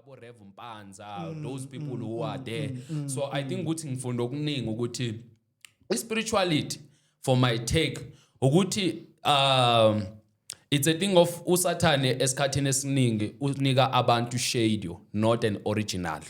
abo Rev Mpanza, those people who are there. So I think ukuthi ngifunda okuningi ukuthi spirituality for my take ukuthi it's a thing of usathane esikhathini esiningi unika abantu shade not an original.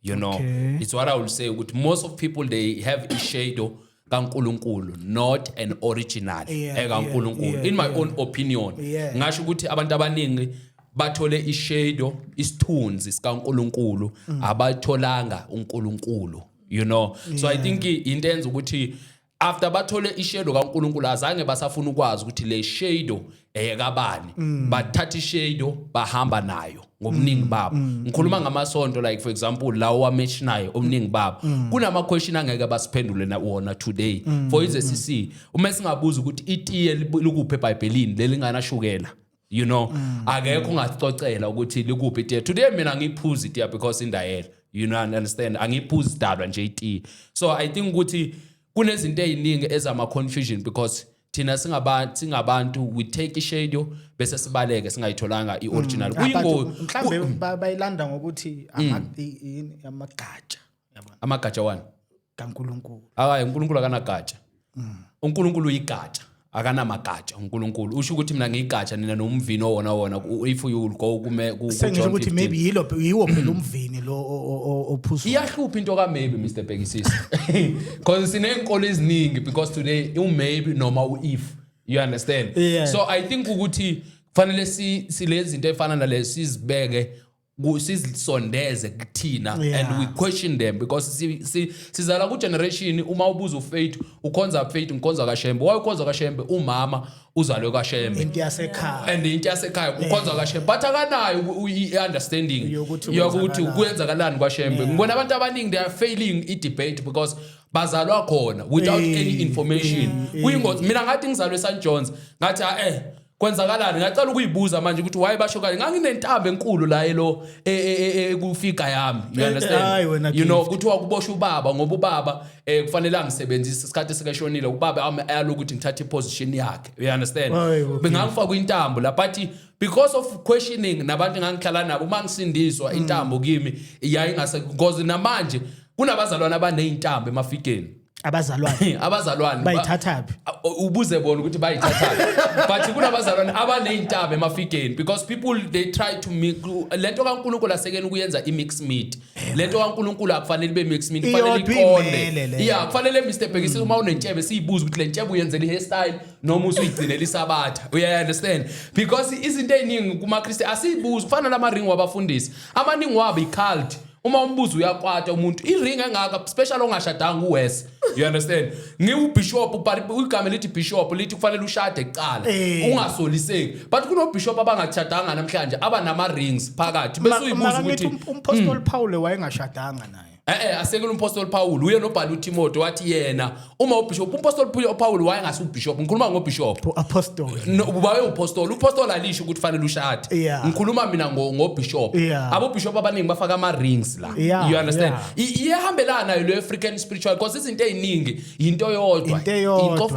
You know, it's what I will say. With most of people, they have a shadow kaNkulunkulu, not an original. In my own opinion, ngasho ukuthi abantu abaningi bathole ishadow, isithunzi sikaNkulunkulu, abatholanga uNkulunkulu. You know, so I think into enza ukuthi after bathole ishadow kaNkulunkulu azange basafuna ukwazi ukuthi le shadow eyekabani, bathatha ishadow bahamba nayo ngobuningi babo. Ngikhuluma ngamasonto like for example lawo wameshinayo omningi babo. Kunama question angeke basiphendule na wona today. For ize uma singabuza ukuthi itiye likuphi eBhayibhelini lelingana shukela. You know, akekho ungaxoxela ukuthi likuphi itiye. Today mina ngiphuza itiye because indayela. You know, understand? Angiphuza idalwa nje itiye. So I think ukuthi kunezinto eziningi ezama confusion because thina singabantu we take ishade bese sibaleke singayitholanga ioriginal kuyingo mhlambe bayilanda ngokuthi amagatsha wani kaNkulunkulu uNkulunkulu akanagatsha uNkulunkulu uyigatsha akanamagatsha uNkulunkulu usho ukuthi mina ngiyigatsha nina nomvino wona if you will go ku sengisho ukuthi maybe yiwo phela umvini lo ophuswa iyahlupha into ka maybe Mr Bekisisi because sinenkolo eziningi because today maybe noma if you understand so I think ukuthi kufanele silezi zinto efana nalezi sizibeke sizisondeze kuthina and we question them because sizala ku generation uma ubuza uFaith ukhonza uFaith ngikhonza kaShembe wayikhonza kaShembe umama uzalwe kaShembe into yasekhaya and into yasekhaya ukhonza kaShembe but akanayo understanding yokuthi kuyenzakalani kwaShembe ngibona abantu abaningi they are failing I debate because bazalwa khona without any information kuyingozi mina ngathi ngizalwe St John's ngathi kwenzakalani ngacela ukuyibuza manje ukuthi why basho kanje nganginentambo enkulu la elo kufika yami you understand you know ukuthi wakuboshwa ubaba ngoba ubaba kufanele angisebenzise isikhathi sikashonile ubaba ayalokuthi ngithathe iposition yakhe you understand bengangifaka intambo la but because of questioning nabantu engangikhala nabo mangisindiswa intambo kimi yayingase because namanje kunabazalwana abaneyintambo emafikeni abazalwane bayithathapi ubuze bona ukuthi bayithathapi but kunabazalwane abaneyintaba emafikeni because people they try to make lento kaNkulunkulu asekeni kuyenza imix meat lento kaNkulunkulu akufanele be mix meat kufanele iqonde kufanele Mr Bekisisi uma unentshebe siyibuza ukuthi lentshebe uyenzela ihairstyle noma usuyigcinela isabatha you understand because izinto eziningi kuma Christ asiyibuza kufana nama ring wabafundisi amaningi wabo icult uma umbuzo uyakwata umuntu iring engaka special ongashadanga uWes you understand ngiubishop igama lithi bishop lithi kufanele ushade ecala ungasoliseki but kuno bishop abangachadanga namhlanje abanama rings phakathi bese uyibuza ukuthi umpostoli Paul wayengashadanga naye asekela umpostoli Paul uye nobhala uTimothy wathi yena uma ubishop umpostoli Paul wayengasi ubishop ngikhuluma ngobishop apostle no ubawe upostoli alisho ukuthi kufanele ushade ngikhuluma mina ngobishop abo bishop abaningi bafaka ama rings la you understand iyahambelana nayo le African spiritual because izinto eziningi into yodwa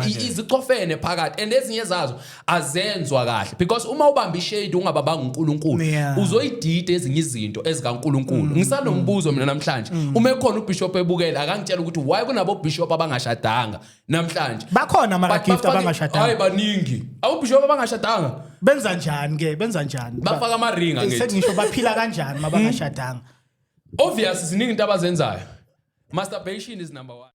iziqofene phakathi and ezinye zazo azenzwa kahle because uma ubamba ishade ungababanga uNkulunkulu uzoyidida ezinye izinto ezikaNkulunkulu ngisanombuzo mina namhlanje uma ekhona ubishop ebukela akangitshela ukuthi why kunabo bishop abangashadanga namhlanje bakhona ama gift abangashadanga hayi baningi abo bishop abangashadanga benza njani bafaka ama ring ngithi sengisho baphila kanjani mabangashadanga obvious ziningi into abazenzayo masturbation is number 1